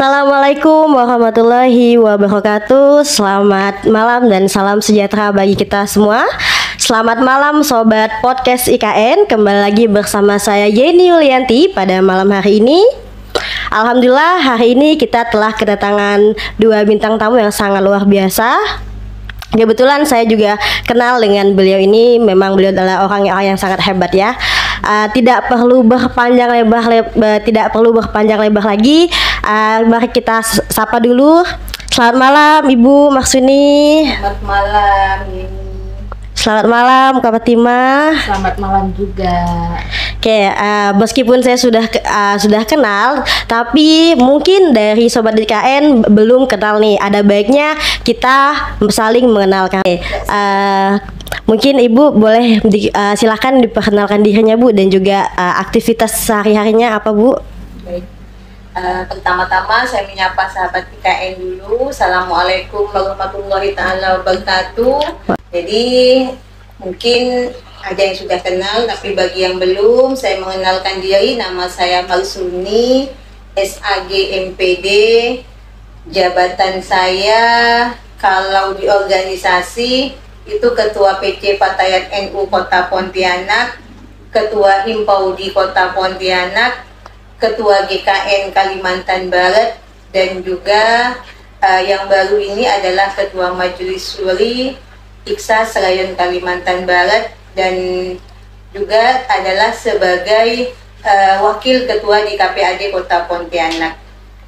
Assalamualaikum warahmatullahi wabarakatuh. Selamat malam dan salam sejahtera bagi kita semua. Selamat malam Sobat Podcast IKN. Kembali lagi bersama saya Yeni Yulianti pada malam hari ini. Alhamdulillah hari ini kita telah kedatangan dua bintang tamu yang sangat luar biasa. Kebetulan saya juga kenal dengan beliau ini. Memang beliau adalah orang yang sangat hebat ya. Tidak perlu berpanjang lebar lagi. Mari kita sapa dulu. Selamat malam Ibu Marsuni. Selamat malam Yeni. Selamat malam Kak Fatimah. Selamat malam juga. Oke, meskipun saya sudah kenal, tapi mungkin dari Sobat DKN belum kenal nih. Ada baiknya kita saling mengenalkan. Mungkin Ibu boleh silahkan diperkenalkan dirinya Bu, dan juga aktivitas sehari-harinya apa Bu? Baik. Pertama-tama saya menyapa sahabat IKN dulu. Assalamualaikum warahmatullahi taala wabarakatuh. Jadi mungkin ada yang sudah kenal, tapi bagi yang belum, saya mengenalkan diri. Nama saya Marsuni, SAG MPD. Jabatan saya kalau di organisasi itu Ketua PC Fatayat NU Kota Pontianak, Ketua Himpaudi Kota Pontianak, Ketua GKN Kalimantan Barat, dan juga yang baru ini adalah Ketua Majelis Suri IKSA Serayon Kalimantan Barat, dan juga adalah sebagai Wakil Ketua di KPAD Kota Pontianak.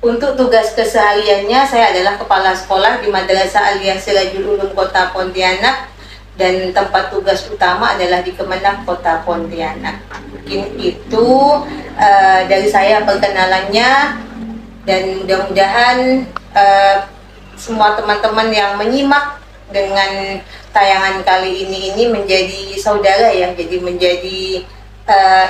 Untuk tugas kesehariannya, saya adalah Kepala Sekolah di Madrasah Aliyah Sirajul Ulum Kota Pontianak, dan tempat tugas utama adalah di Kemenang Kota Pontianak. Mungkin itu dari saya perkenalannya, dan mudah-mudahan semua teman-teman yang menyimak dengan tayangan kali ini menjadi saudara ya, jadi menjadi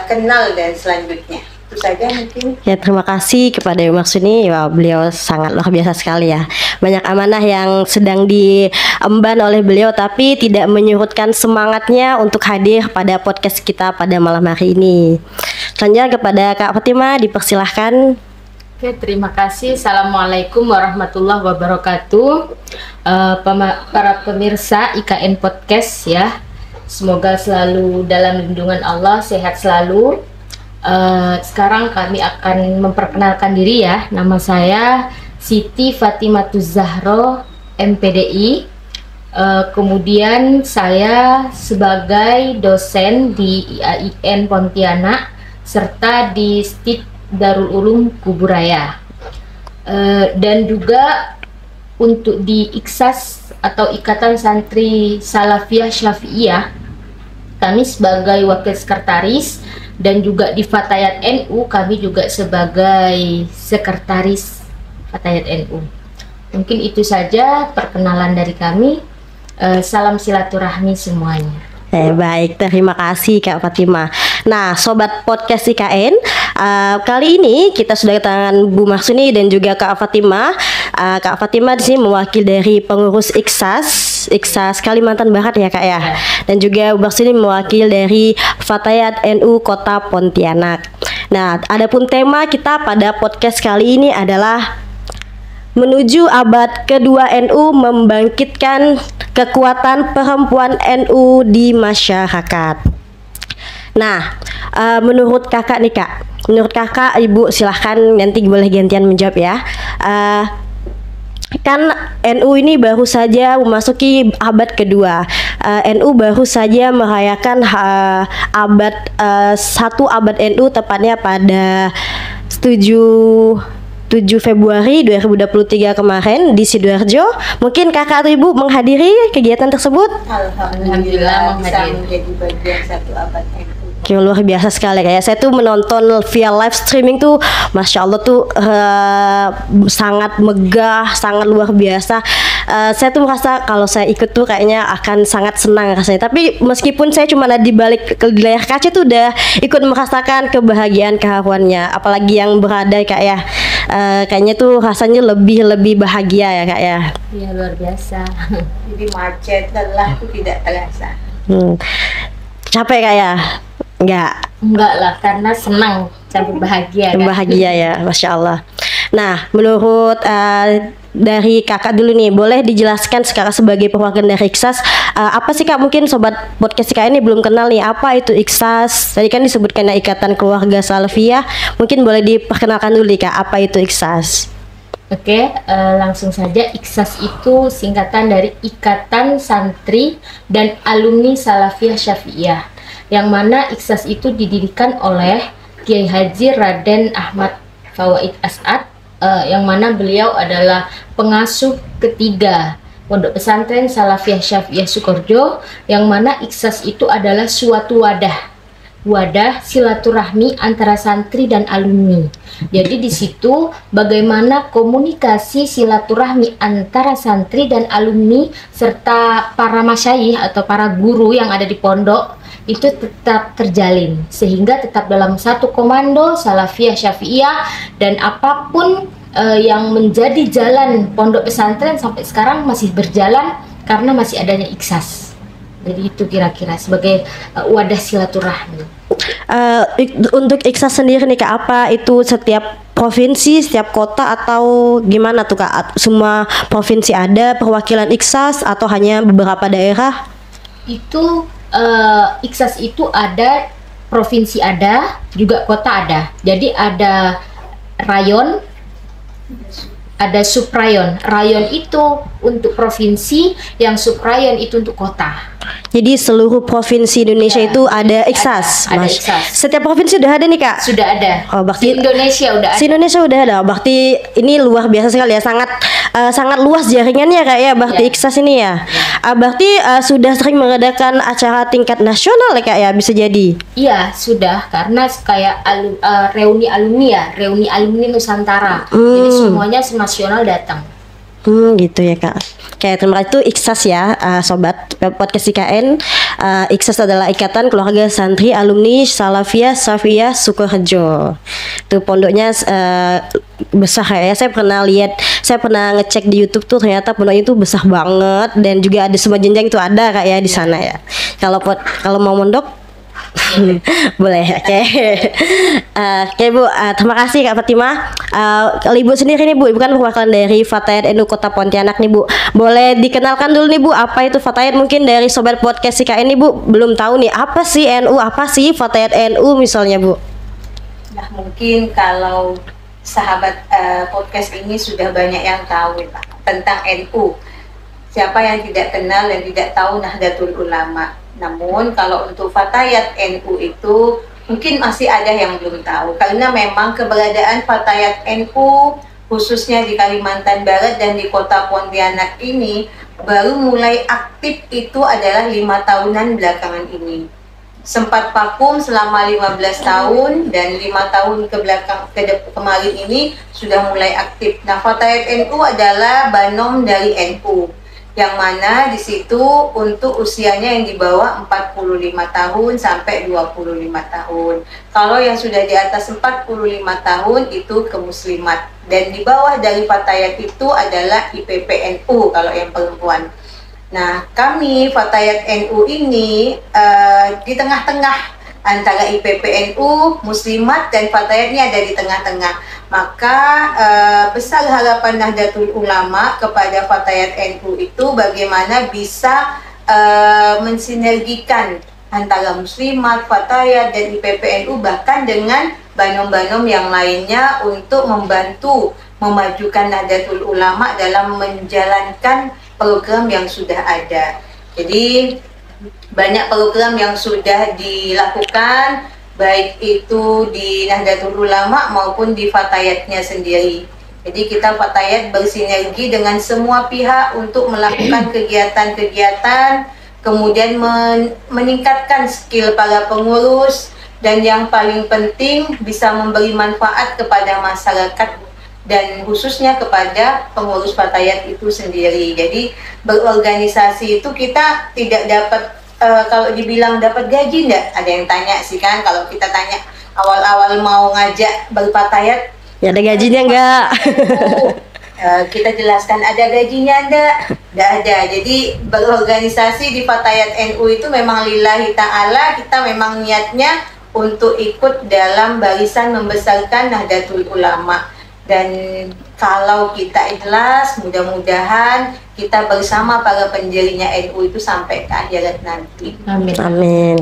kenal dan selanjutnya. Itu saja mungkin. Ya, terima kasih kepada Ibu Marsuni. Wah, beliau sangat luar biasa sekali ya. Banyak amanah yang sedang diemban oleh beliau, tapi tidak menyurutkan semangatnya untuk hadir pada podcast kita pada malam hari ini. Selanjutnya kepada Kak Fatimah, dipersilahkan. Oke, terima kasih. Assalamualaikum warahmatullahi wabarakatuh. Para pemirsa IKN Podcast ya, semoga selalu dalam lindungan Allah, sehat selalu. Sekarang kami akan memperkenalkan diri ya. Nama saya Siti Fatimatuz Zahro, MPDI. Kemudian saya sebagai dosen di IAIN Pontianak serta di STIK Darul Ulum Kuburaya. Dan juga untuk di IKSAS atau Ikatan Santri Salafiyah Syafi'iyah, kami sebagai wakil sekretaris, dan juga di Fatayat NU kami juga sebagai sekretaris Fatayat NU. Mungkin itu saja perkenalan dari kami. Salam silaturahmi semuanya. Baik, terima kasih Kak Fatimah. Nah, Sobat Podcast IKN, kali ini kita sudah kedatangan Bu Marsuni dan juga Kak Fatimah. Kak Fatimah di sini mewakili dari pengurus IKSAS Kalimantan Barat ya Kak ya. Dan juga Bu Marsuni mewakili dari Fatayat NU Kota Pontianak. Nah, adapun tema kita pada podcast kali ini adalah menuju abad kedua NU, membangkitkan kekuatan perempuan NU di masyarakat. Nah, menurut kakak nih Kak, menurut kakak, Ibu silahkan nanti boleh gantian menjawab ya. Kan NU ini baru saja memasuki abad kedua. NU baru saja merayakan satu abad NU, tepatnya pada 7 Februari 2023 kemarin di Sidoarjo. Mungkin kakak atau Ibu menghadiri kegiatan tersebut? Alhamdulillah bisa menjadi bagian satu abad NU. Oke, luar biasa sekali. Kayak saya tuh menonton via live streaming tuh, Masya Allah tuh sangat megah, sangat luar biasa. Saya tuh merasa kalau saya ikut tuh kayaknya akan sangat senang rasanya. Tapi meskipun saya cuma ada di balik di layar kaca tuh udah ikut merasakan kebahagiaan keharuannya. Apalagi yang berada Kak ya, kayaknya tuh rasanya lebih bahagia ya Kak ya. Iya, luar biasa. Jadi macet, lelah tuh tidak terasa. Capek Kak ya? Enggak lah, karena senang, campur bahagia kan? Bahagia ya, Masya Allah. Nah, menurut dari kakak dulu nih, boleh dijelaskan sekarang sebagai perwakilan dari Iksas, apa sih kak, mungkin sobat podcast IKN ini belum kenal nih, apa itu Iksas? Tadi kan disebutkan Ikatan Keluarga Salafiyah, mungkin boleh diperkenalkan dulu nih kak, apa itu Iksas? Oke, langsung saja. Iksas itu singkatan dari Ikatan Santri dan Alumni Salafiyah Syafi'iyah, yang mana Iksas itu didirikan oleh Kiai Haji Raden Ahmad Fawaid As'ad, yang mana beliau adalah pengasuh ketiga Pondok Pesantren Salafiyah Syafi'iyah Sukoharjo, yang mana Iksas itu adalah suatu wadah silaturahmi antara santri dan alumni. Jadi di situ bagaimana komunikasi silaturahmi antara santri dan alumni serta para masyayikh atau para guru yang ada di pondok itu tetap terjalin, sehingga tetap dalam satu komando Salafiyah Syafi'iyah, dan apapun yang menjadi jalan pondok pesantren sampai sekarang masih berjalan karena masih adanya Iksas. Jadi itu kira-kira sebagai wadah silaturahmi. Untuk Iksas sendiri nih kak, apa itu setiap provinsi, setiap kota, atau gimana tuh kak? Semua provinsi ada perwakilan Iksas atau hanya beberapa daerah? Itu Iksas itu ada, provinsi ada, juga kota ada. Jadi ada rayon, ada subrayon. Rayon itu untuk provinsi, yang subrayon itu untuk kota. Jadi seluruh provinsi Indonesia itu ada Iksas. Ada Iksas. Setiap provinsi udah ada nih kak? Sudah ada. Oh, berarti Indonesia udah ada. Indonesia udah ada. Berarti ini luar biasa sekali ya, sangat luas jaringannya kak ya. Berarti Iksas ini ya. Berarti sudah sering mengadakan acara tingkat nasional ya kak ya, bisa jadi? Iya, sudah, karena kayak reuni alumni Nusantara. Jadi semuanya nasional datang. Gitu ya kak. Oke, terima kasih. Itu Iksas ya, sobat podcast IKN. Iksas adalah Ikatan Keluarga Santri Alumni Salafiyah Syafi'iyah Sukoharjo. Itu pondoknya besar ya. Saya pernah ngecek di YouTube tuh, ternyata pondoknya itu besar banget, dan juga ada semua jenjang itu ada kak ya di sana ya. Kalau mau mondok boleh, oke. Oke Bu, terima kasih Kak Fatimah. Kalau Ibu sendiri nih Bu, Ibu kan perwakilan dari Fatayat NU Kota Pontianak nih Bu. Boleh dikenalkan dulu nih Bu, apa itu Fatayat? Mungkin dari sobat podcast IKN nih Bu belum tahu nih, apa sih NU, apa sih Fatayat NU misalnya Bu? Nah, mungkin kalau sahabat podcast ini sudah banyak yang tahu Pak tentang NU. Siapa yang tidak kenal dan tidak tahu Nahdlatul Ulama? Namun kalau untuk Fatayat NU itu mungkin masih ada yang belum tahu, karena memang keberadaan Fatayat NU khususnya di Kalimantan Barat dan di kota Pontianak ini baru mulai aktif itu adalah 5 tahunan belakangan ini. Sempat vakum selama 15 tahun, dan 5 tahun kemarin ini sudah mulai aktif. Nah, Fatayat NU adalah banom dari NU, yang mana di situ untuk usianya yang di bawah 45 tahun sampai 25 tahun. Kalau yang sudah di atas 45 tahun itu kemuslimat, dan di bawah dari Fatayat itu adalah IPPNU kalau yang perempuan. Nah, kami Fatayat NU ini di tengah-tengah antara IPPNU, Muslimat, dan Fatayatnya ada di tengah-tengah. Maka besar harapan Nahdlatul Ulama kepada Fatayat NU itu bagaimana bisa mensinergikan antara Muslimat, Fatayat, dan IPPNU, bahkan dengan banom-banom yang lainnya untuk membantu memajukan Nahdlatul Ulama dalam menjalankan program yang sudah ada. Jadi banyak program yang sudah dilakukan, baik itu di Nahdlatul Ulama maupun di Fatayatnya sendiri. Jadi kita Fatayat bersinergi dengan semua pihak untuk melakukan kegiatan-kegiatan, kemudian meningkatkan skill para pengurus, dan yang paling penting bisa memberi manfaat kepada masyarakat dan khususnya kepada pengurus Fatayat itu sendiri. Jadi berorganisasi itu kita tidak dapat kalau dibilang dapat gaji enggak, ada yang tanya sih kan, kalau kita tanya awal-awal mau ngajak berfatayat ya ada gajinya enggak? Kita jelaskan ada gajinya enggak ada. Jadi berorganisasi di Fatayat NU itu memang lillahi ta'ala, kita memang niatnya untuk ikut dalam barisan membesarkan Nahdlatul Ulama. Dan kalau kita ikhlas, mudah-mudahan kita bersama para pendirinya NU itu sampai ke akhirat nanti. Amin. Amin.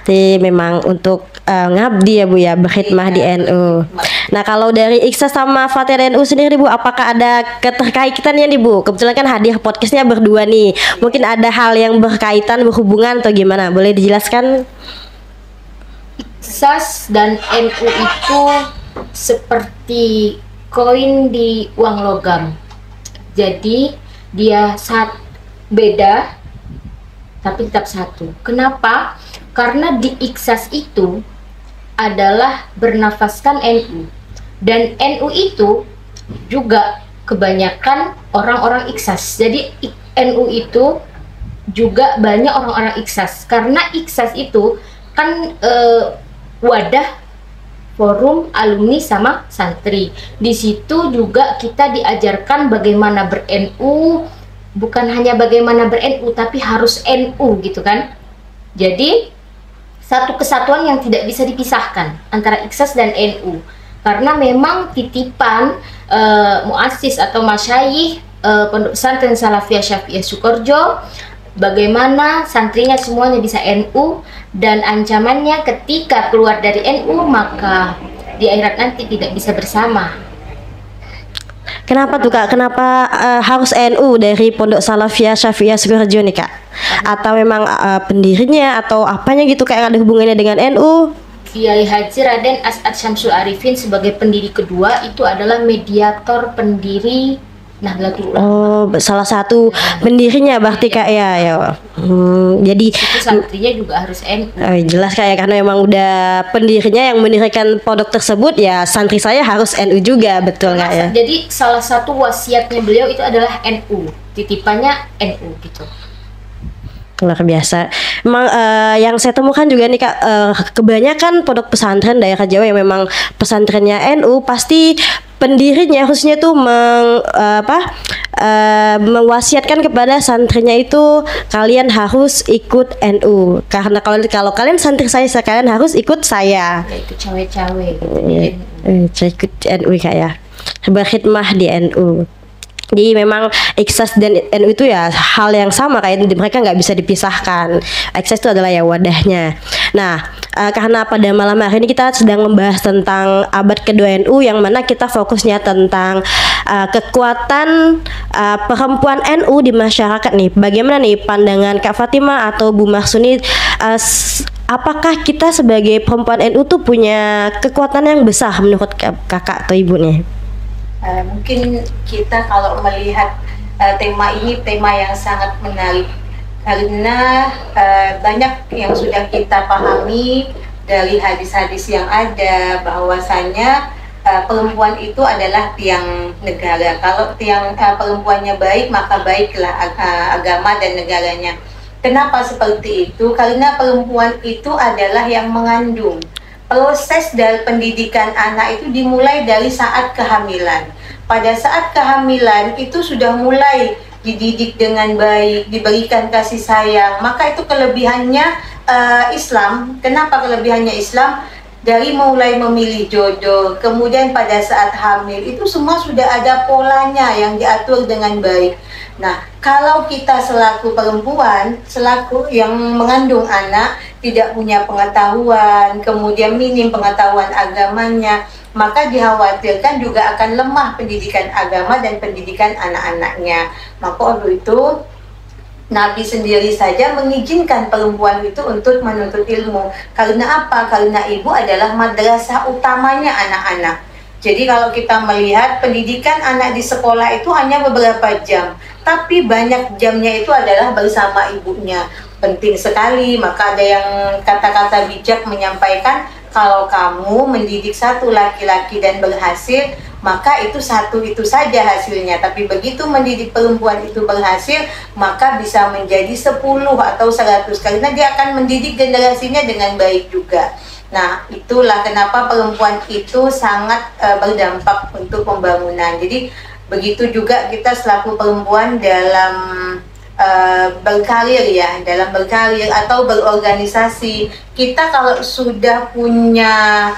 Jadi memang untuk ngabdi ya Bu ya, berkhidmah di NU. Nah kalau dari Ikhlas sama Fatihah NU sendiri Bu, apakah ada keterkaitannya nih Bu? Kebetulan kan hadir podcastnya berdua nih. Mungkin ada hal yang berkaitan, berhubungan atau gimana? Boleh dijelaskan? Iksas dan NU itu seperti koin di uang logam. Jadi dia beda tapi tetap satu. Kenapa? Karena di Iksas itu adalah bernafaskan NU, dan NU itu juga kebanyakan orang-orang Iksas. Jadi NU itu juga banyak orang-orang Iksas, karena Iksas itu kan wadah forum alumni sama santri. Di situ juga kita diajarkan bagaimana ber-NU, bukan hanya bagaimana ber-NU tapi harus NU gitu kan. Jadi satu kesatuan yang tidak bisa dipisahkan antara Iksas dan NU, karena memang titipan muassis atau masyayikh Pondok Pesantren Salafiyah Syafi'iyah Sukoharjo, bagaimana santrinya semuanya bisa NU, dan ancamannya ketika keluar dari NU maka di akhirat nanti tidak bisa bersama. Kenapa tuh Kak? Kenapa harus NU dari Pondok Salafiyah Syafi'iyah Sukoharjo nih Kak? Atau memang pendirinya atau apanya gitu Kak yang ada hubungannya dengan NU? Kiai Haji Raden As'ad Syamsul Arifin sebagai pendiri kedua itu adalah mediator pendiri Nahdlatul Ulama. Oh, salah satu pendirinya berarti Kak ya. Jadi Itu santrinya juga harus NU. jelas Kak ya, karena memang udah pendirinya yang mendirikan pondok tersebut ya, santri saya harus NU juga, betul Kak ya. Jadi salah satu wasiatnya beliau itu adalah NU, titipannya NU gitu. Luar biasa. Memang yang saya temukan juga nih Kak, kebanyakan pondok pesantren daerah Jawa yang memang pesantrennya NU, pasti pendirinya khususnya tuh mewasiatkan kepada santrinya itu kalian harus ikut NU. Karena kalau kalian santri saya, kalian harus ikut saya. Yaitu cawe-cawe gitu. Saya ikut NU Kak ya. Berkhidmah di NU. Jadi memang Iksas dan NU itu ya hal yang sama, kayak mereka nggak bisa dipisahkan. Iksas itu adalah ya wadahnya. Nah, karena pada malam hari ini kita sedang membahas tentang abad kedua NU, yang mana kita fokusnya tentang kekuatan perempuan NU di masyarakat nih. Bagaimana nih pandangan Kak Fatimah atau Bu Marsuni? Apakah kita sebagai perempuan NU tuh punya kekuatan yang besar menurut kakak atau ibu nih? Mungkin kita kalau melihat tema ini tema yang sangat menarik, karena banyak yang sudah kita pahami dari hadis-hadis yang ada bahwasanya perempuan itu adalah tiang negara. Kalau tiang perempuannya baik, maka baiklah agama dan negaranya. Kenapa seperti itu? Karena perempuan itu adalah yang mengandung. Proses dari pendidikan anak itu dimulai dari saat kehamilan. Pada saat kehamilan itu sudah mulai dididik dengan baik, diberikan kasih sayang. Maka itu kelebihannya Islam. Kenapa kelebihannya Islam? Dari mulai memilih jodoh, kemudian pada saat hamil, itu semua sudah ada polanya yang diatur dengan baik. Nah, kalau kita selaku perempuan, selaku yang mengandung anak, tidak punya pengetahuan, kemudian minim pengetahuan agamanya, maka dikhawatirkan juga akan lemah pendidikan agama dan pendidikan anak-anaknya. Maka untuk itu, Nabi sendiri saja mengizinkan perempuan itu untuk menuntut ilmu. Karena apa? Karena ibu adalah madrasah utamanya anak-anak. Jadi kalau kita melihat pendidikan anak di sekolah itu hanya beberapa jam, tapi banyak jamnya itu adalah bersama ibunya. Penting sekali. Maka ada yang kata-kata bijak menyampaikan, kalau kamu mendidik satu laki-laki dan berhasil, maka itu satu itu saja hasilnya. Tapi begitu mendidik perempuan itu berhasil, maka bisa menjadi 10 atau 100, karena dia akan mendidik generasinya dengan baik juga. Nah, itulah kenapa perempuan itu sangat berdampak untuk pembangunan. Jadi begitu juga kita selaku perempuan dalam berkarir ya, dalam berkarir atau berorganisasi. Kita kalau sudah punya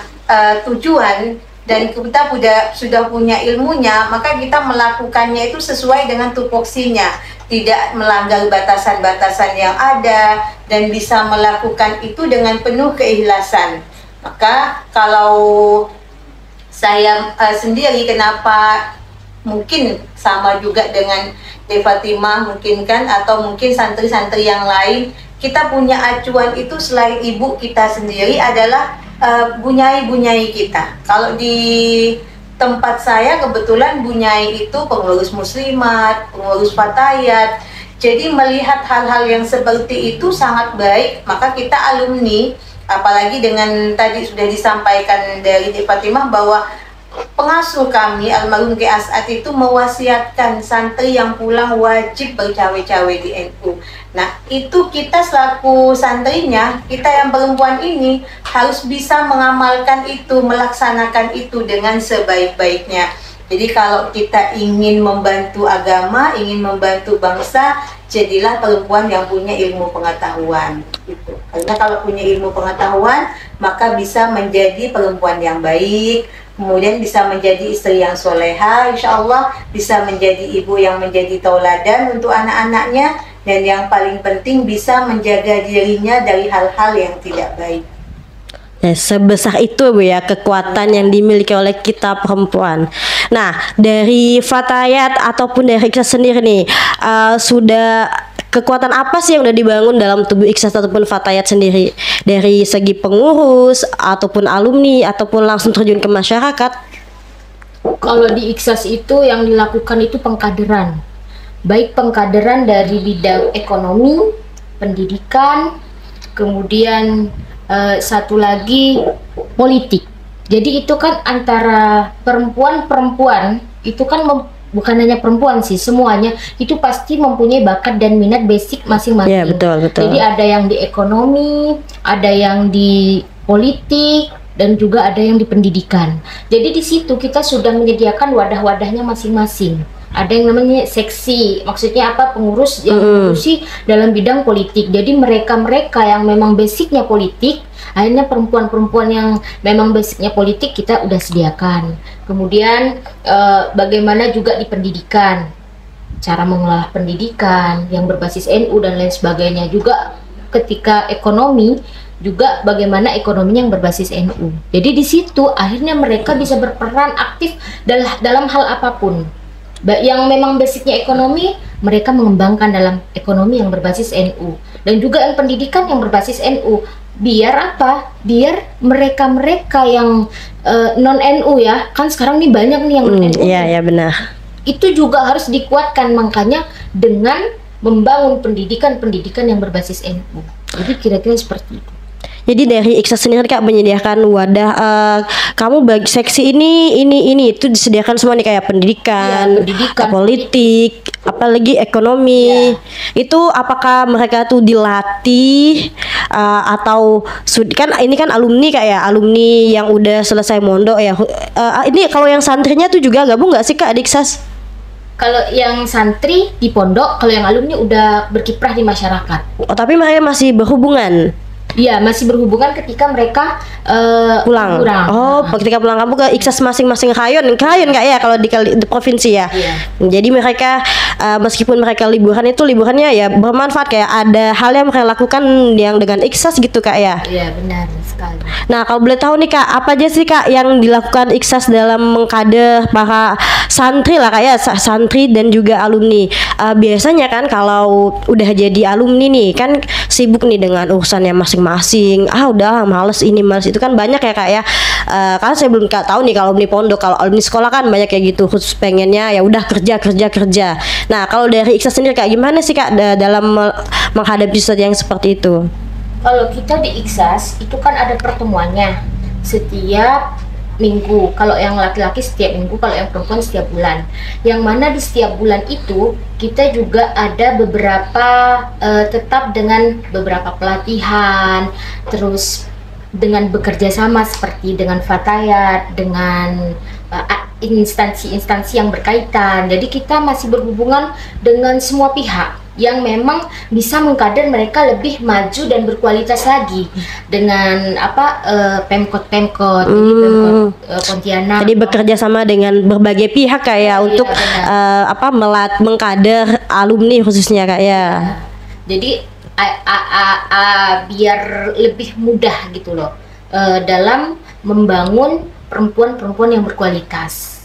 tujuan dan kita sudah punya ilmunya, maka kita melakukannya itu sesuai dengan tupoksinya, tidak melanggar batasan-batasan yang ada, dan bisa melakukan itu dengan penuh keikhlasan. Maka kalau saya sendiri, kenapa mungkin sama juga dengan De Fatimah mungkin kan, atau mungkin santri-santri yang lain, kita punya acuan itu selain ibu kita sendiri adalah bunyai-bunyai kita. Kalau di tempat saya kebetulan bunyai itu pengurus muslimat, pengurus fatayat. Jadi melihat hal-hal yang seperti itu sangat baik, maka kita alumni, apalagi dengan tadi sudah disampaikan dari De Fatimah bahwa pengasuh kami almarhum Ki As'ad itu mewasiatkan santri yang pulang wajib bercawe-cawe di NU. Nah, itu kita selaku santrinya, kita yang perempuan ini harus bisa mengamalkan itu, melaksanakan itu dengan sebaik-baiknya. Jadi kalau kita ingin membantu agama, ingin membantu bangsa, jadilah perempuan yang punya ilmu pengetahuan. Gitu. Karena kalau punya ilmu pengetahuan, maka bisa menjadi perempuan yang baik, kemudian bisa menjadi istri yang soleha, insya Allah bisa menjadi ibu yang menjadi tauladan untuk anak-anaknya, dan yang paling penting bisa menjaga dirinya dari hal-hal yang tidak baik. Ya, sebesar itu Bu ya kekuatan yang dimiliki oleh kita perempuan. Nah, dari Fatayat ataupun dari Ikhlas sendiri nih, sudah kekuatan apa sih yang udah dibangun dalam tubuh Ikhlas ataupun Fatayat sendiri, dari segi pengurus ataupun alumni ataupun langsung terjun ke masyarakat? Kalau di Ikhlas itu yang dilakukan itu pengkaderan, baik pengkaderan dari bidang ekonomi, pendidikan, kemudian satu lagi politik. Jadi itu kan antara perempuan itu kan bukan hanya perempuan sih, semuanya itu pasti mempunyai bakat dan minat basic masing-masing. Ya, betul. Jadi ada yang di ekonomi, ada yang di politik, dan juga ada yang di pendidikan. Jadi di situ kita sudah menyediakan wadah-wadahnya masing-masing. Ada yang namanya seksi, maksudnya apa, pengurus yang mengurusi dalam bidang politik. Jadi mereka-mereka yang memang basicnya politik, akhirnya perempuan-perempuan yang memang basicnya politik kita udah sediakan. Kemudian bagaimana juga di pendidikan, cara mengelola pendidikan yang berbasis NU dan lain sebagainya. Juga ketika ekonomi, juga bagaimana ekonominya yang berbasis NU. Jadi di situ akhirnya mereka bisa berperan aktif dalam hal apapun. Yang memang basicnya ekonomi, mereka mengembangkan dalam ekonomi yang berbasis NU, dan juga yang pendidikan yang berbasis NU. Biar apa? Biar mereka-mereka yang non NU ya, kan sekarang nih banyak nih yang non NU. Iya benar. Itu juga harus dikuatkan, makanya dengan membangun pendidikan yang berbasis NU. Jadi kira-kira seperti itu. Jadi dari Ikhlas sendiri Kak menyediakan wadah, kamu bagi seksi ini itu disediakan semua nih, kayak pendidikan, politik, apalagi ekonomi. Itu apakah mereka tuh dilatih atau kan ini kan alumni Kak ya, alumni yang udah selesai mondok ya. Ini kalau yang santrinya tuh juga gabung nggak sih Kak di Ikhlas? Kalau yang santri di pondok, kalau yang alumni udah berkiprah di masyarakat. Oh, tapi mereka masih berhubungan? Iya, masih berhubungan ketika mereka pulang. Oh, ketika pulang kampung ke Ikhlas masing-masing kayon Kak ya, kalau di provinsi ya. Iya. Jadi mereka meskipun mereka liburan itu liburannya ya bermanfaat, kayak ada hal yang mereka lakukan yang dengan Ikhlas gitu Kak ya. Iya, benar sekali. Nah, kalau boleh tahu nih Kak, apa aja sih Kak yang dilakukan Ikhlas dalam mengkader para santri lah Kak ya, santri dan juga alumni. Biasanya kan kalau udah jadi alumni nih kan sibuk nih dengan urusannya masing-masing. Udah males ini males itu, kan banyak ya Kak ya. Karena saya belum tahu nih kalau alumni pondok, kalau alumni sekolah kan banyak kayak gitu, khusus pengennya ya udah kerja. Nah, kalau dari Ikhlas sendiri Kak, gimana sih Kak dalam menghadapi sesuatu yang seperti itu? Kalau kita di Ikhlas itu kan ada pertemuannya setiap minggu. Kalau yang laki-laki setiap minggu, kalau yang perempuan setiap bulan. Yang mana di setiap bulan itu kita juga ada beberapa tetap dengan beberapa pelatihan, terus dengan bekerja sama seperti dengan Fatayat, dengan instansi-instansi yang berkaitan. Jadi kita masih berhubungan dengan semua pihak, yang memang bisa mengkader mereka lebih maju dan berkualitas lagi dengan Pemkot jadi Pemkot Pontianak. Jadi bekerja sama dengan berbagai pihak Kak ya untuk mengkader alumni khususnya Kak ya. Jadi biar lebih mudah gitu loh dalam membangun perempuan-perempuan yang berkualitas.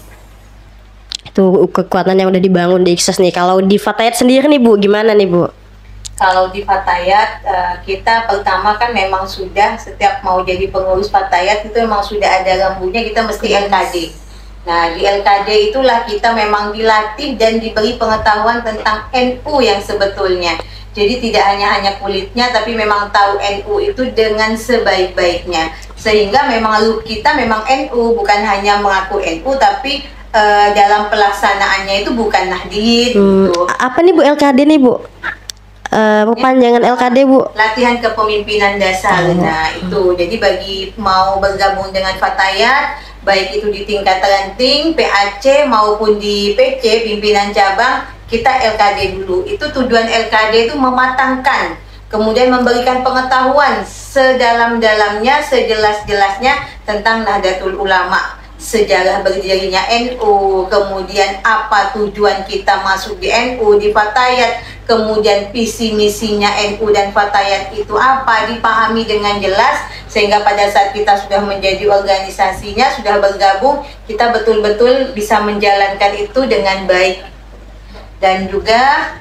Itu kekuatan yang udah dibangun di Iksas nih. Kalau di Fatayat sendiri nih Bu, gimana nih Bu? Kalau di Fatayat kita pertama kan memang sudah setiap mau jadi pengurus Fatayat itu memang sudah ada lembunya, kita mesti LKD. Nah di LKD itulah kita memang dilatih dan diberi pengetahuan tentang NU yang sebetulnya. Jadi tidak hanya kulitnya, tapi memang tahu NU itu dengan sebaik-baiknya. Sehingga memang look kita memang NU, bukan hanya mengaku NU, tapi dalam pelaksanaannya itu bukan Nahdid. Gitu. Apa nih Bu LKD nih Bu? Perpanjangan LKD Bu? Latihan kepemimpinan dasar. Nah itu, jadi bagi mau bergabung dengan Fatayat, baik itu di tingkat ranting, PAC maupun di PC, pimpinan cabang, kita LKD dulu. Itu tujuan LKD itu mematangkan, kemudian memberikan pengetahuan sedalam-dalamnya, sejelas-jelasnya tentang Nahdlatul Ulama, sejarah berdirinya NU, kemudian apa tujuan kita masuk di NU, di Fatayat, kemudian visi misinya NU dan Fatayat itu apa, dipahami dengan jelas, sehingga pada saat kita sudah menjadi organisasinya, sudah bergabung, kita betul-betul bisa menjalankan itu dengan baik. Dan juga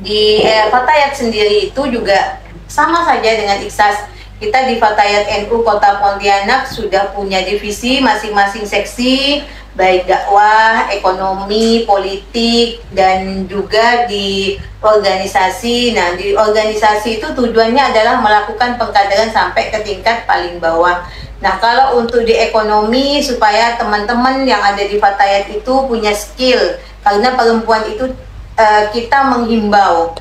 di Fatayat sendiri itu juga sama saja dengan Iksas. Kita di Fatayat NU Kota Pontianak sudah punya divisi masing-masing seksi, baik dakwah, ekonomi, politik, dan juga di organisasi. Nah, di organisasi itu tujuannya adalah melakukan pengkaderan sampai ke tingkat paling bawah. Nah, kalau untuk di ekonomi, supaya teman-teman yang ada di Fatayat itu punya skill, karena perempuan itu kita menghimbau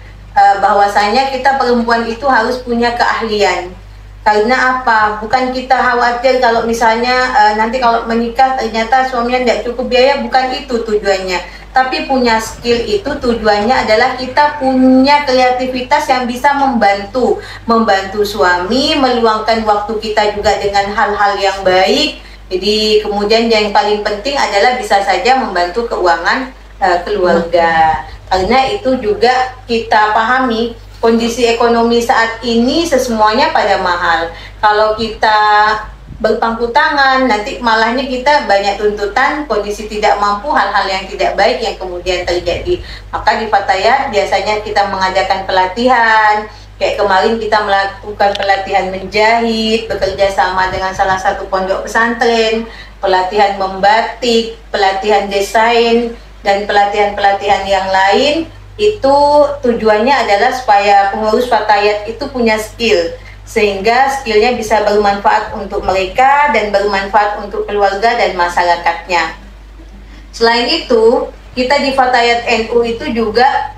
bahwasanya kita perempuan itu harus punya keahlian. Karena apa? Bukan kita khawatir kalau misalnya nanti kalau menikah ternyata suaminya tidak cukup biaya, bukan itu tujuannya. Tapi punya skill itu tujuannya adalah kita punya kreativitas yang bisa membantu suami, meluangkan waktu kita juga dengan hal-hal yang baik. Jadi kemudian yang paling penting adalah bisa saja membantu keuangan keluarga. Karena itu juga kita pahami kondisi ekonomi saat ini semuanya pada mahal. Kalau kita berpangku tangan, nanti malahnya kita banyak tuntutan, kondisi tidak mampu, hal-hal yang tidak baik yang kemudian terjadi. Maka di Fatayat biasanya kita mengadakan pelatihan. Kayak kemarin kita melakukan pelatihan menjahit, bekerja sama dengan salah satu pondok pesantren, pelatihan membatik, pelatihan desain, dan pelatihan-pelatihan yang lain. Itu tujuannya adalah supaya pengurus Fatayat itu punya skill, sehingga skillnya bisa bermanfaat untuk mereka dan bermanfaat untuk keluarga dan masyarakatnya. Selain itu, kita di Fatayat NU itu juga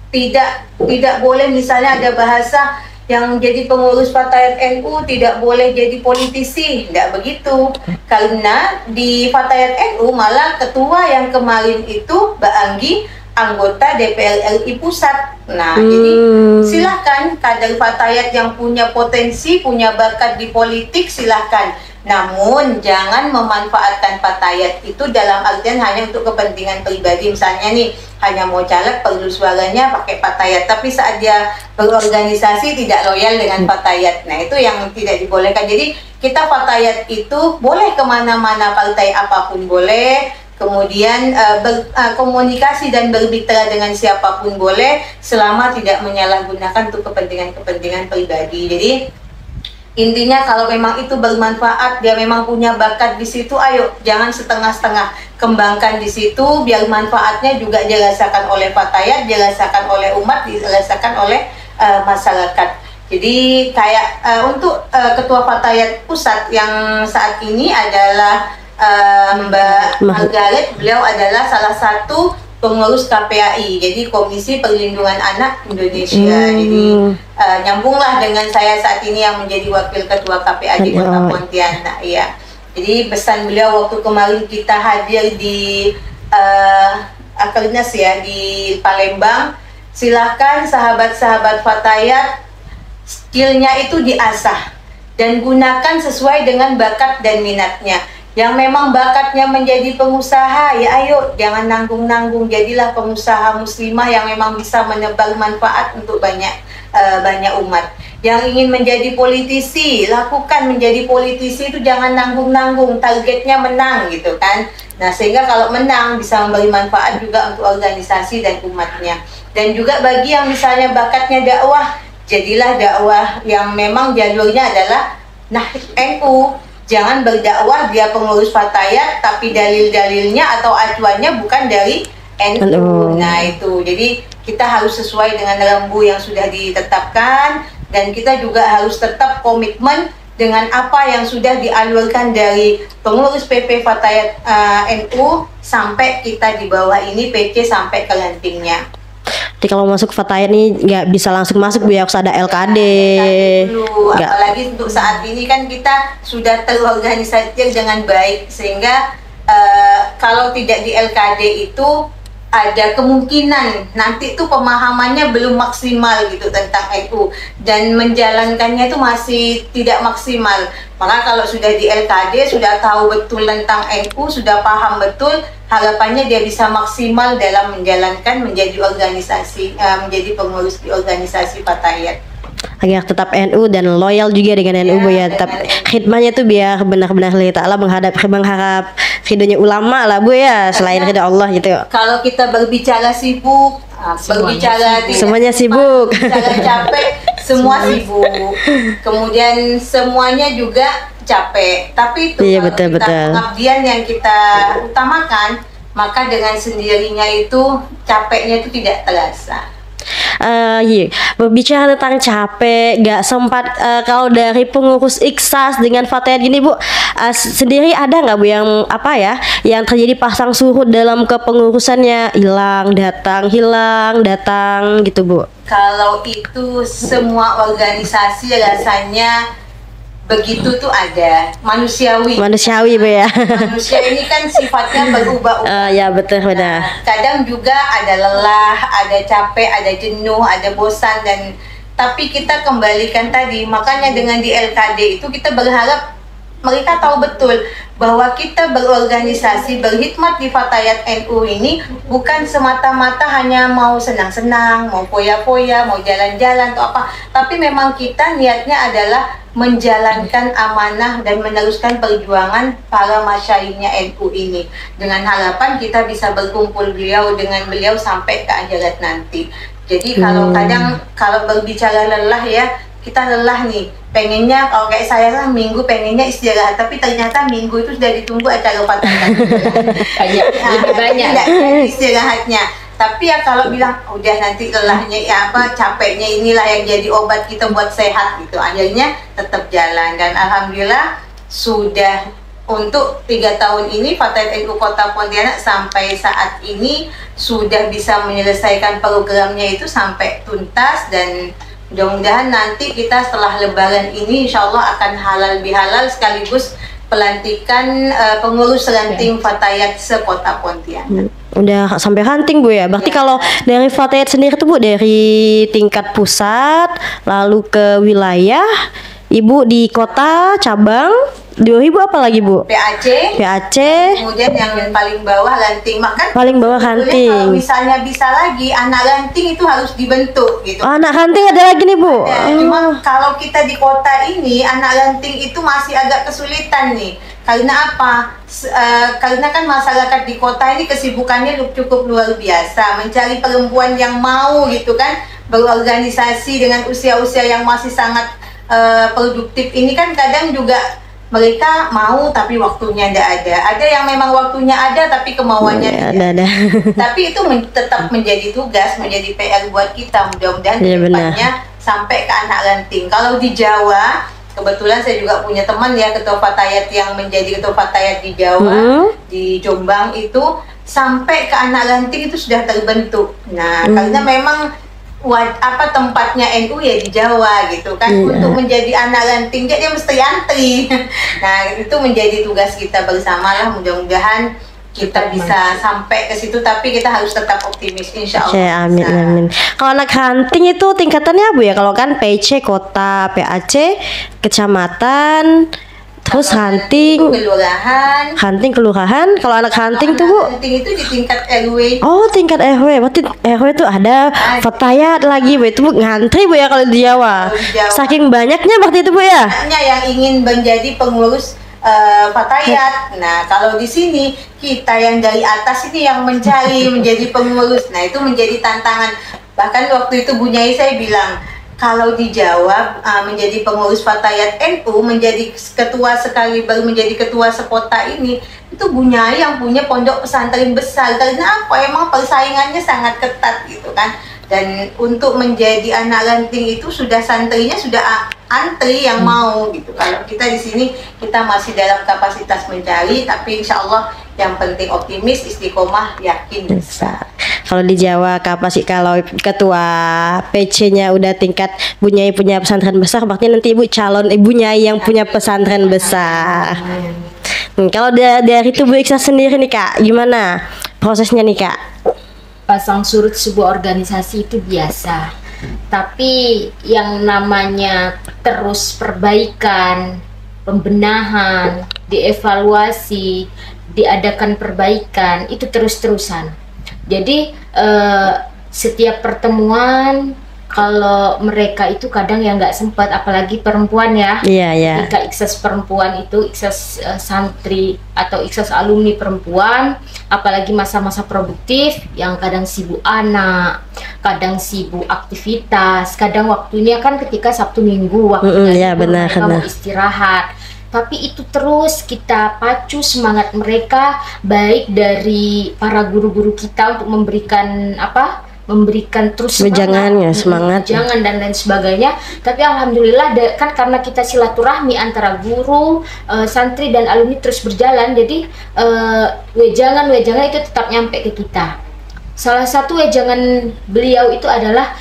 tidak boleh misalnya ada bahasa yang jadi pengurus Fatayat NU tidak boleh jadi politisi, tidak begitu. Karena di Fatayat NU malah ketua yang kemarin itu Mbak Anggi, anggota DPR RI Pusat. Nah, jadi silahkan kader Fatayat yang punya potensi, punya bakat di politik, silahkan. Namun jangan memanfaatkan Fatayat itu dalam artian hanya untuk kepentingan pribadi. Misalnya nih, hanya mau caleg perlu suaranya pakai Fatayat, tapi saat dia berorganisasi tidak loyal dengan Fatayat. Nah, itu yang tidak dibolehkan. Jadi kita Fatayat itu boleh kemana-mana, partai apapun boleh, kemudian berkomunikasi dan berbicara dengan siapapun boleh, selama tidak menyalahgunakan untuk kepentingan pribadi. Jadi intinya kalau memang itu bermanfaat, dia memang punya bakat di situ, ayo jangan setengah-setengah, kembangkan di situ biar manfaatnya juga dirasakan oleh Fatayat, dirasakan oleh umat, dirasakan oleh masyarakat. Jadi kayak untuk ketua Fatayat Pusat yang saat ini adalah Mbak Margaret, beliau adalah salah satu pengurus KPAI, jadi Komisi Perlindungan Anak Indonesia. Jadi nyambunglah dengan saya saat ini yang menjadi wakil ketua KPAI di Kota Pontianak. Ya, jadi pesan beliau waktu kemarin kita hadir di Akernas ya di Palembang, silahkan sahabat-sahabat Fatayat skillnya itu diasah dan gunakan sesuai dengan bakat dan minatnya. Yang memang bakatnya menjadi pengusaha, ya ayo jangan nanggung-nanggung, jadilah pengusaha muslimah yang memang bisa menebar manfaat untuk banyak umat. Yang ingin menjadi politisi, lakukan menjadi politisi itu jangan nanggung-nanggung, targetnya menang gitu kan. Nah, sehingga kalau menang bisa memberi manfaat juga untuk organisasi dan umatnya. Dan juga bagi yang misalnya bakatnya dakwah, jadilah dakwah yang memang jalurnya adalah NU. Jangan berdakwah dia pengurus Fatayat tapi dalil-dalilnya atau acuannya bukan dari NU. Nah itu, jadi kita harus sesuai dengan rembu yang sudah ditetapkan, dan kita juga harus tetap komitmen dengan apa yang sudah dialurkan dari pengurus PP Fatayat NU sampai kita di bawah ini PC sampai ke rantingnya. Jadi kalau masuk Fatayat nih nggak bisa langsung masuk Bu ya, harus ada LKD. Apalagi untuk saat ini kan kita sudah terorganisasi dengan baik, sehingga kalau tidak di LKD itu ada kemungkinan nanti tuh pemahamannya belum maksimal gitu tentang NU, dan menjalankannya itu masih tidak maksimal. Maka kalau sudah di LKD, sudah tahu betul tentang NU, sudah paham betul, harapannya dia bisa maksimal dalam menjalankan menjadi organisasi, menjadi pengurus di organisasi Fatayat. Agar tetap NU dan loyal juga dengan NU Bu ya. Tetap khidmahnya tuh biar benar-benar lillahi ta'ala, mengharap ridhonya ulama lah Bu ya, selain ridho Allah gitu. Kalau kita berbicara sibuk, semuanya sibuk, berbicara capek, semua sibuk. Kemudian semuanya juga capek. Tapi itu iya, kalau pengabdian yang kita utamakan, maka dengan sendirinya itu capeknya itu tidak terasa. Iya, berbicara tentang capek, gak sempat kalau dari pengurus Iksas dengan Fatayat gini Bu, sendiri ada nggak Bu yang yang terjadi pasang surut dalam kepengurusannya, hilang datang gitu Bu? Kalau itu semua organisasi rasanya begitu tuh ada, manusiawi Bu ya. Manusia ini kan sifatnya berubah-ubah. Ya betul benar. Kadang juga ada lelah, ada capek, ada jenuh, ada bosan, dan tapi kita kembalikan tadi, makanya dengan di LKD itu kita berharap mereka tahu betul bahwa kita berorganisasi, berkhidmat di Fatayat NU ini bukan semata-mata hanya mau senang-senang, mau foya-foya, mau jalan-jalan atau apa, tapi memang kita niatnya adalah menjalankan amanah dan meneruskan perjuangan para masyayiknya NU ini, dengan harapan kita bisa berkumpul dengan beliau sampai ke akhirat nanti. Jadi kalau kadang kalau berbicara lelah ya, kita lelah nih, pengennya kalau kayak saya lah minggu pengennya istirahat, tapi ternyata minggu itu sudah ditunggu acara Fatayat. Lebih banyak istirahatnya. Tapi ya kalau bilang udah nanti lelahnya capeknya inilah yang jadi obat kita buat sehat gitu, akhirnya tetap jalan. Dan alhamdulillah sudah untuk 3 tahun ini Fatayat NU Kota Pontianak sampai saat ini sudah bisa menyelesaikan programnya itu sampai tuntas, dan mudah-mudahan nanti kita setelah Lebaran ini insya Allah akan halal bihalal sekaligus pelantikan pengurus ranting Fatayat se-Kota Pontianak. Udah sampai ranting Bu ya. Berarti kalau dari Fatayat sendiri tuh Bu, dari tingkat pusat lalu ke wilayah, Ibu di kota cabang, di bawah Ibu apa lagi Bu? PAC. Kemudian yang paling bawah ranting. Maka paling bawah ranting. Kalau misalnya bisa lagi anak ranting itu harus dibentuk gitu. Anak ranting ada lagi nih Bu. Cuma kalau kita di kota ini anak ranting itu masih agak kesulitan nih. Karena apa? Karena kan masyarakat di kota ini kesibukannya cukup luar biasa, mencari perempuan yang mau gitu kan berorganisasi dengan usia-usia yang masih sangat produktif ini kan kadang juga mereka mau tapi waktunya tidak ada. Ada yang memang waktunya ada tapi kemauannya tidak ada. Tapi itu tetap menjadi tugas, menjadi PR buat kita. Mudah-mudahan kedepannya sampai ke anak ranting. Kalau di Jawa, kebetulan saya juga punya teman ya ketua Fatayat yang menjadi ketua Fatayat di Jawa, di Jombang itu sampai ke anak ranting itu sudah terbentuk. Nah, karena memang tempatnya NU ya di Jawa gitu kan, untuk menjadi anak ranting dia mesti antri. Nah, itu menjadi tugas kita bersama lah, mudah-mudahan kita bisa sampai ke situ, tapi kita harus tetap optimis, insya Oke, Allah. amin, bisa. amin. Kalau anak hunting itu tingkatannya Bu ya? Kalau kan PC kota, PAC kecamatan, terus Kalau hunting, kelurahan. kelurahan. Kalau anak hunting tuh Bu? Hunting itu di tingkat RW. Oh, tingkat RW. Berarti RW tuh ada fatayat lagi Bu. Itu Bu ngantri Bu ya kalau di Jawa. Kalau di Jawa. Saking banyaknya berarti itu Bu ya? Anaknya yang ingin menjadi pengurus fatayat. Nah, kalau di sini kita yang dari atas ini yang mencari menjadi pengurus. Nah, itu menjadi tantangan. Bahkan waktu itu Bu Nyai saya bilang, kalau di Jawa menjadi pengurus fatayat NU, menjadi ketua sekali baru menjadi ketua sekota ini, itu Bu Nyai yang punya pondok pesantren besar. Karena apa? Emang persaingannya sangat ketat gitu kan. Dan untuk menjadi anak ranting itu sudah santrinya sudah antri yang mau gitu. Kalau kita di sini kita masih dalam kapasitas mencari, tapi insya Allah yang penting optimis, istiqomah, yakin bisa. Kalau di Jawa kalau ketua PC-nya udah tingkat Bu Nyai punya pesantren besar, berarti nanti Ibu calon Ibu Nyai yang punya pesantren besar. Kalau dari itu Bu Iksa sendiri nih Kak, gimana prosesnya nih Kak? Pasang surut sebuah organisasi itu biasa, tapi yang namanya terus perbaikan, pembenahan, dievaluasi, diadakan perbaikan itu terus-terusan. Jadi setiap pertemuan, kalau mereka itu kadang ya nggak sempat, apalagi perempuan ya. Iya, iya. Ketika iksas perempuan itu, iksas santri atau iksas alumni perempuan, apalagi masa-masa produktif yang kadang sibuk anak, kadang sibuk aktivitas, kadang waktunya kan ketika Sabtu Minggu waktunya ya, libur, benar, mereka benar. mau istirahat. Tapi itu terus kita pacu semangat mereka, baik dari para guru-guru kita untuk memberikan terus semangat jangan dan lain sebagainya. Tapi alhamdulillah kan karena kita silaturahmi antara guru, santri dan alumni terus berjalan, jadi wejangan itu tetap nyampe ke kita. Salah satu wejangan beliau itu adalah,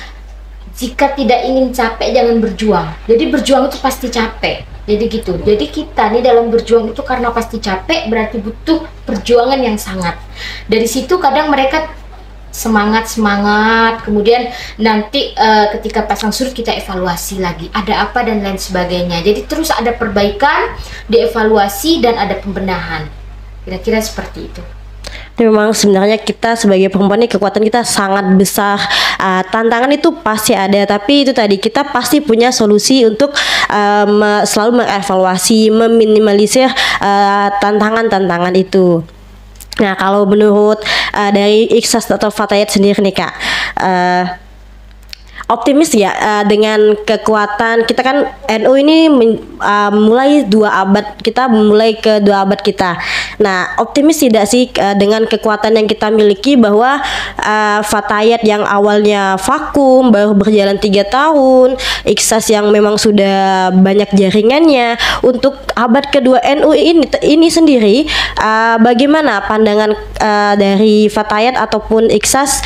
jika tidak ingin capek jangan berjuang. Jadi berjuang itu pasti capek. Jadi gitu. Jadi kita nih dalam berjuang itu karena pasti capek, berarti butuh perjuangan yang sangat. Dari situ kadang mereka semangat, kemudian nanti ketika pasang surut kita evaluasi lagi ada apa dan lain sebagainya. Jadi terus ada perbaikan, dievaluasi, dan ada pembenahan. Kira-kira seperti itu. Memang sebenarnya kita sebagai perempuan ini kekuatan kita sangat besar. Tantangan itu pasti ada, tapi itu tadi kita pasti punya solusi untuk selalu mengevaluasi, meminimalisir tantangan-tantangan itu. Nah, kalau menurut dari Iksas atau Fatayat sendiri nih Kak, optimis ya dengan kekuatan kita kan NU ini mulai 2 abad, kita mulai ke 2 abad kita. Nah, optimis tidak sih dengan kekuatan yang kita miliki bahwa Fatayat yang awalnya vakum baru berjalan 3 tahun, Iksas yang memang sudah banyak jaringannya, untuk abad kedua NU ini sendiri, bagaimana pandangan dari Fatayat ataupun Iksas,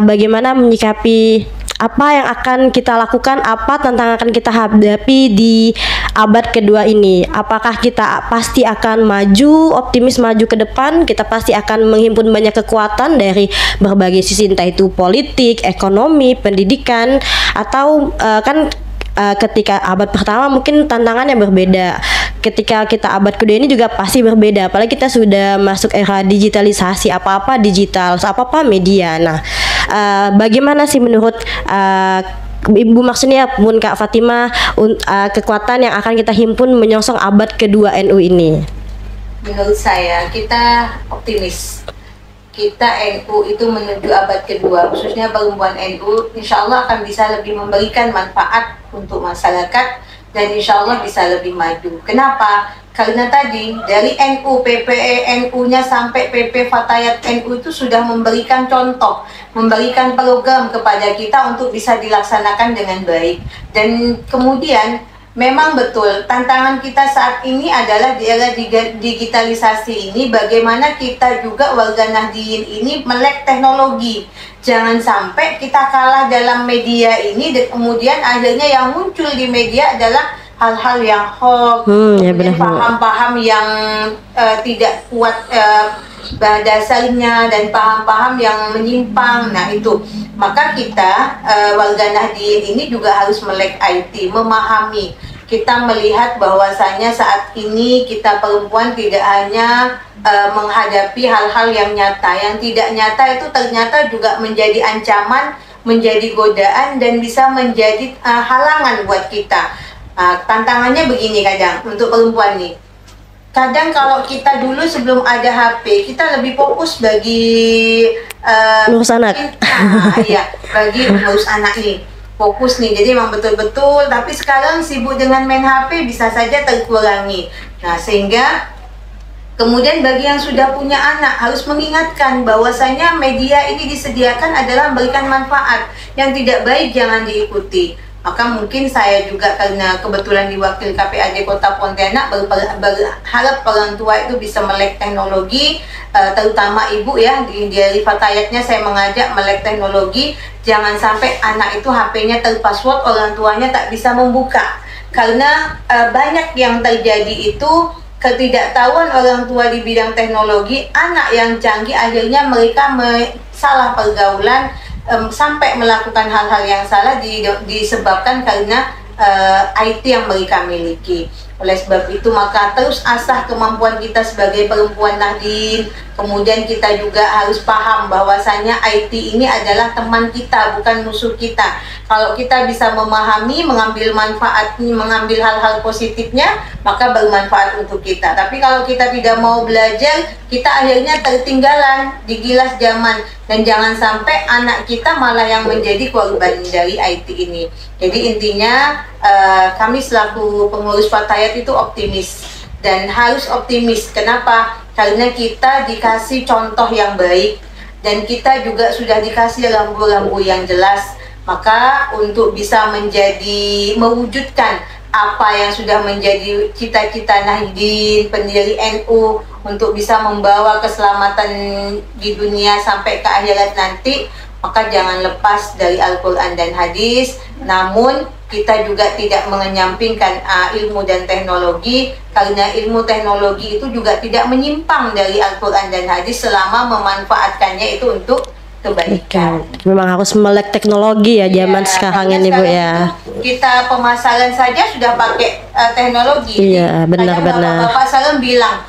bagaimana menyikapi apa yang akan kita lakukan, apa tantangan akan kita hadapi di abad kedua ini? Apakah kita pasti akan maju, optimis maju ke depan? Kita pasti akan menghimpun banyak kekuatan dari berbagai sisi, entah itu politik, ekonomi, pendidikan, atau ketika abad pertama mungkin tantangannya berbeda. Ketika kita abad kedua ini juga pasti berbeda. Apalagi kita sudah masuk era digitalisasi, apa-apa digital, apa-apa media. Nah, bagaimana sih menurut Ibu maksudnya pun Kak Fatimah kekuatan yang akan kita himpun menyongsong abad kedua NU ini? Menurut saya kita optimis. Kita NU itu menuju abad kedua, khususnya perempuan NU, insya Allah akan bisa lebih memberikan manfaat untuk masyarakat dan insya Allah bisa lebih maju. Kenapa? Karena tadi dari NU, PPE NU-nya sampai PP Fatayat NU itu sudah memberikan contoh, memberikan program kepada kita untuk bisa dilaksanakan dengan baik. Dan kemudian memang betul tantangan kita saat ini adalah di era digitalisasi ini, bagaimana kita juga warga Nahdliyin ini melek teknologi. Jangan sampai kita kalah dalam media ini dan kemudian akhirnya yang muncul di media adalah hal-hal yang hoax, ya paham-paham yang tidak kuat dasarnya dan paham-paham yang menyimpang. Nah itu, maka kita warga Nahdien ini juga harus melek IT, memahami. Kita melihat bahwasanya saat ini kita perempuan tidak hanya menghadapi hal-hal yang nyata, yang tidak nyata itu ternyata juga menjadi ancaman, menjadi godaan, dan bisa menjadi halangan buat kita. Tantangannya begini kadang untuk perempuan nih. Kadang kalau kita dulu sebelum ada HP, kita lebih fokus bagi ngurus anak. Iya, bagi ngurus anak nih. Fokus nih, jadi memang betul-betul, tapi sekarang sibuk dengan main HP bisa saja terkurangi. Nah, sehingga kemudian bagi yang sudah punya anak harus mengingatkan bahwasanya media ini disediakan adalah memberikan manfaat, yang tidak baik jangan diikuti. Maka mungkin saya juga karena kebetulan diwakil KPAD Kota Pontianak berharap orang tua itu bisa melek teknologi, terutama ibu ya, dari fatayatnya saya mengajak melek teknologi. Jangan sampai anak itu HP-nya terpassword, orang tuanya tak bisa membuka. Karena banyak yang terjadi itu ketidaktahuan orang tua di bidang teknologi, anak yang canggih akhirnya mereka salah pergaulan, sampai melakukan hal-hal yang salah disebabkan karena IT yang mereka miliki. Oleh sebab itu maka terus asah kemampuan kita sebagai perempuan Nahdien. Kemudian kita juga harus paham bahwasanya IT ini adalah teman kita, bukan musuh kita. Kalau kita bisa memahami, mengambil manfaatnya, mengambil hal-hal positifnya, maka bermanfaat untuk kita. Tapi kalau kita tidak mau belajar, kita akhirnya tertinggalan, digilas zaman. Dan jangan sampai anak kita malah yang menjadi korban dari IT ini. Jadi intinya kami selaku pengurus Fatayat itu optimis. Dan harus optimis. Kenapa? Karena kita dikasih contoh yang baik. Dan kita juga sudah dikasih rambu-rambu yang jelas. Maka untuk bisa mewujudkan apa yang sudah menjadi cita-cita Nahdien, pendiri NU, untuk bisa membawa keselamatan di dunia sampai ke akhirat nanti, maka jangan lepas dari Al-Quran dan hadis. Namun kita juga tidak mengenyampingkan ilmu dan teknologi, karena ilmu teknologi itu juga tidak menyimpang dari Al-Quran dan hadis selama memanfaatkannya itu untuk kebaikan. Memang harus melek teknologi ya zaman sekarang ini Bu ya. Kita pemasaran saja sudah pakai teknologi. Iya, benar-benar. Bapak Salam bilang,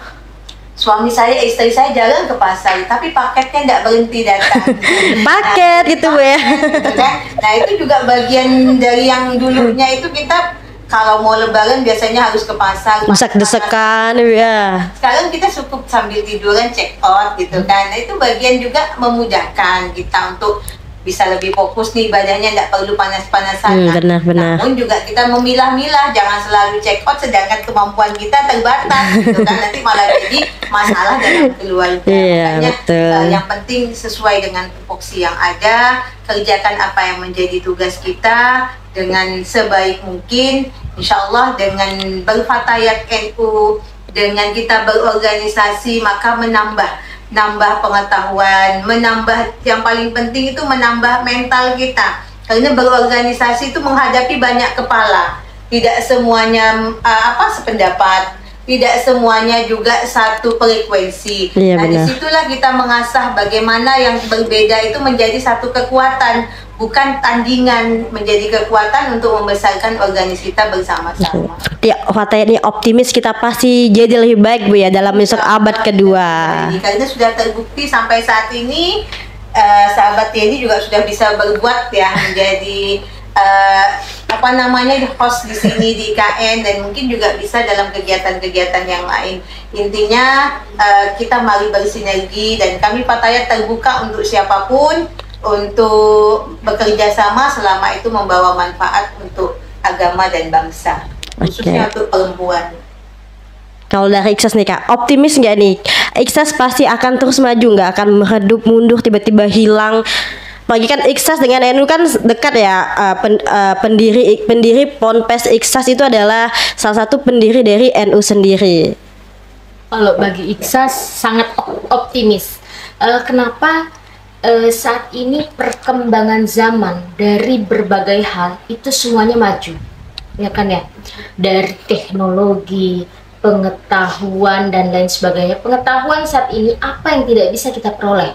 suami saya, istri saya jalan ke pasar, tapi paketnya tidak berhenti datang. Paket gitu Bu ya. Gitu kan? Nah itu juga bagian dari yang dulunya itu kita kalau mau lebaran biasanya harus ke pasar. Desak-desakan ya. Sekarang kita cukup sambil tiduran check out gitu kan. Nah itu bagian juga memudahkan kita untuk bisa lebih fokus nih, ibadahnya tidak perlu panas-panasan. Benar-benar. Namun juga kita memilah-milah, jangan selalu check out sedangkan kemampuan kita terbatas gitu kan, nanti malah jadi masalah dalam keluarga. Iya, betul. Yang penting sesuai dengan tupoksi yang ada, kerjakan apa yang menjadi tugas kita dengan sebaik mungkin. Insya Allah dengan berfatayat NU, dengan kita berorganisasi, maka menambah pengetahuan, yang paling penting itu menambah mental kita. Karena berorganisasi itu menghadapi banyak kepala, tidak semuanya sependapat, tidak semuanya juga satu frekuensi. Iya, nah benar. disitulah kita mengasah bagaimana yang berbeda itu menjadi satu kekuatan, bukan tandingan, menjadi kekuatan untuk membesarkan organisasi kita bersama-sama. Ya, Fatayat ini optimis kita pasti jadi lebih baik Bu ya dalam besok abad kedua. Karena sudah terbukti sampai saat ini sahabat Yeni juga sudah bisa berbuat ya, menjadi host di sini di IKN, dan mungkin juga bisa dalam kegiatan-kegiatan yang lain. Intinya kita mari bersinergi, dan kami Fatayat terbuka untuk siapapun untuk bekerja sama selama itu membawa manfaat untuk agama dan bangsa, khususnya untuk perempuan. Kalau dari Iksas nih Kak, optimis nggak nih? Iksas pasti akan terus maju, nggak akan meredup mundur tiba-tiba hilang. Apalagi kan Iksas dengan NU kan dekat ya. Pendiri Ponpes Iksas itu adalah salah satu pendiri dari NU sendiri. Kalau bagi Iksas sangat optimis. Kenapa? Saat ini perkembangan zaman dari berbagai hal itu semuanya maju, ya kan ya, dari teknologi, pengetahuan dan lain sebagainya. Pengetahuan saat ini apa yang tidak bisa kita peroleh?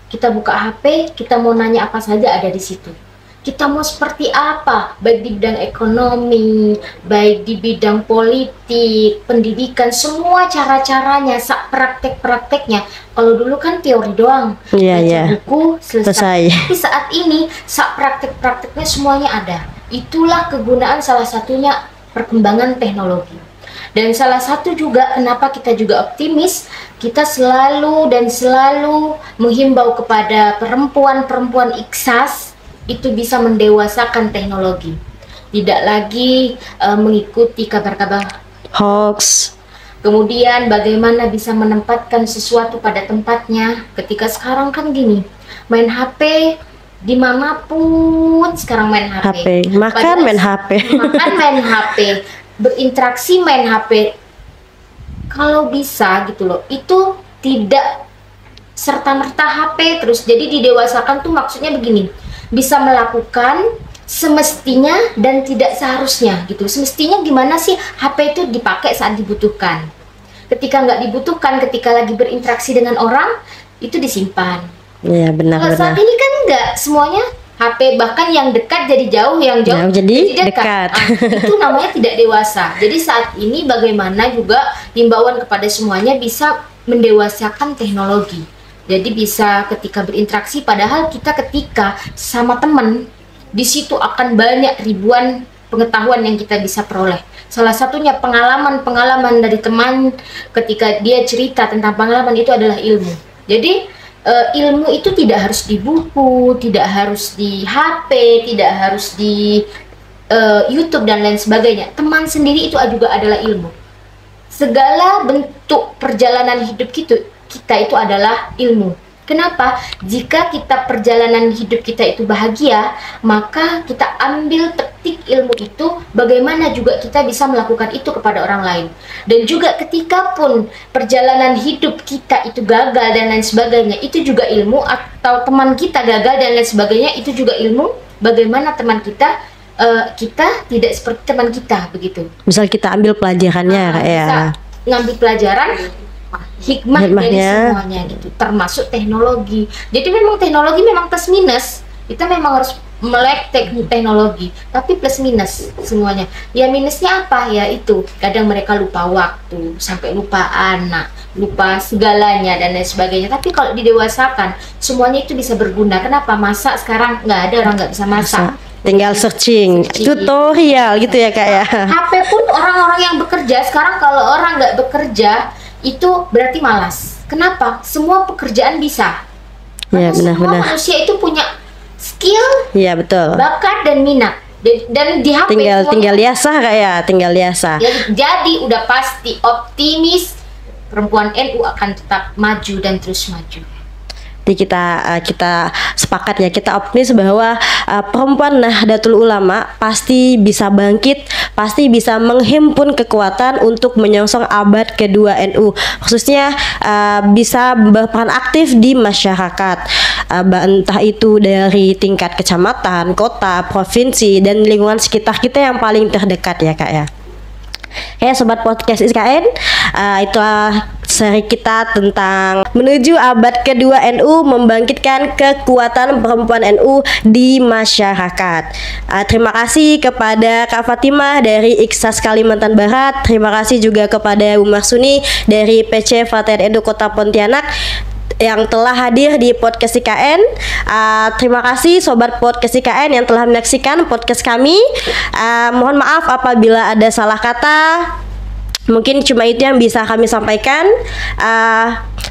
Kita buka HP, kita mau nanya apa saja ada di situ. Kita mau seperti apa, baik di bidang ekonomi, baik di bidang politik, pendidikan, semua cara-caranya, praktek-prakteknya. Kalau dulu kan teori doang, baca buku, selesai. Tapi saat ini, praktek-prakteknya semuanya ada. Itulah kegunaan salah satunya perkembangan teknologi. Dan salah satu juga kenapa kita juga optimis, kita selalu menghimbau kepada perempuan-perempuan Iksas itu bisa mendewasakan teknologi, tidak lagi mengikuti kabar-kabar hoax. Kemudian bagaimana bisa menempatkan sesuatu pada tempatnya. Ketika sekarang kan gini, main HP dimanapun sekarang main HP. Makan main HP, berinteraksi main HP. Kalau bisa gitu loh, itu tidak serta-merta HP terus. Jadi didewasakan tuh maksudnya begini, bisa melakukan semestinya dan tidak seharusnya gitu. Semestinya gimana sih? HP itu dipakai saat dibutuhkan. Ketika nggak dibutuhkan, ketika lagi berinteraksi dengan orang, itu disimpan. Iya, benar-benar. Saat ini kan nggak semuanya HP, bahkan yang dekat jadi jauh, yang jauh jadi dekat. Itu namanya tidak dewasa. Jadi saat ini bagaimana juga himbauan kepada semuanya bisa mendewasakan teknologi. Jadi bisa ketika berinteraksi, padahal kita ketika sama teman di situ akan banyak ribuan pengetahuan yang kita bisa peroleh. Salah satunya pengalaman dari teman, ketika dia cerita tentang pengalaman itu adalah ilmu. Jadi ilmu itu tidak harus di buku, tidak harus di HP, tidak harus di YouTube dan lain sebagainya. Teman sendiri itu juga adalah ilmu. Segala bentuk perjalanan hidup kita itu adalah ilmu. Kenapa? Jika kita perjalanan hidup kita itu bahagia, maka kita ambil petik ilmu itu, bagaimana juga kita bisa melakukan itu kepada orang lain. Dan juga ketika pun perjalanan hidup kita itu gagal dan lain sebagainya, itu juga ilmu. Atau teman kita gagal dan lain sebagainya, itu juga ilmu. Bagaimana teman kita tidak seperti teman kita, begitu. Misal kita ambil pelajarannya, bisa ngambil pelajaran, hikmahnya dari semuanya gitu, termasuk teknologi. Jadi memang teknologi memang plus minus, kita memang harus melek teknologi, tapi plus minus semuanya. Ya minusnya apa? Ya itu kadang mereka lupa waktu, sampai lupa anak, lupa segalanya dan lain sebagainya. Tapi kalau didewasakan, semuanya itu bisa berguna. Kenapa? Masak sekarang nggak ada orang nggak bisa masak. Tinggal searching tutorial gitu ya Kak ya. HP pun orang-orang yang bekerja sekarang, kalau orang nggak bekerja itu berarti malas. Kenapa? Semua pekerjaan bisa. Ya, benar-benar. Manusia itu punya skill, iya betul, bakat dan minat. Dan di HP tinggal liasah Kak ya, tinggal liasah. Jadi udah pasti optimis perempuan NU akan tetap maju dan terus maju. Jadi kita sepakat ya, kita optimis bahwa perempuan Nahdlatul Ulama pasti bisa bangkit, pasti bisa menghimpun kekuatan untuk menyongsong abad kedua NU, khususnya bisa berperan aktif di masyarakat, entah itu dari tingkat kecamatan, kota, provinsi, dan lingkungan sekitar kita yang paling terdekat ya Kak ya. Sobat podcast IKN, itulah seri kita tentang menuju abad kedua NU, membangkitkan kekuatan perempuan NU di masyarakat. Terima kasih kepada Kak Fatimah dari Iksas Kalimantan Barat. Terima kasih juga kepada Bu Marsuni dari PC Faten Edu Kota Pontianak yang telah hadir di podcast IKN. Terima kasih Sobat Podcast IKN yang telah menyaksikan podcast kami. Mohon maaf apabila ada salah kata. Mungkin cuma itu yang bisa kami sampaikan.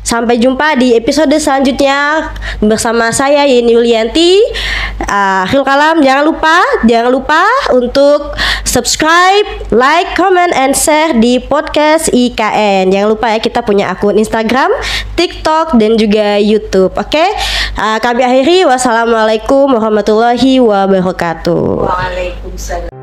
Sampai jumpa di episode selanjutnya bersama saya Yeni Yulianti. Akhirul kalam, jangan lupa untuk subscribe, like, comment, and share di podcast IKN. Jangan lupa ya, kita punya akun Instagram, TikTok, dan juga YouTube. Oke? Kami akhiri. Wassalamualaikum warahmatullahi wabarakatuh. Waalaikumsalam.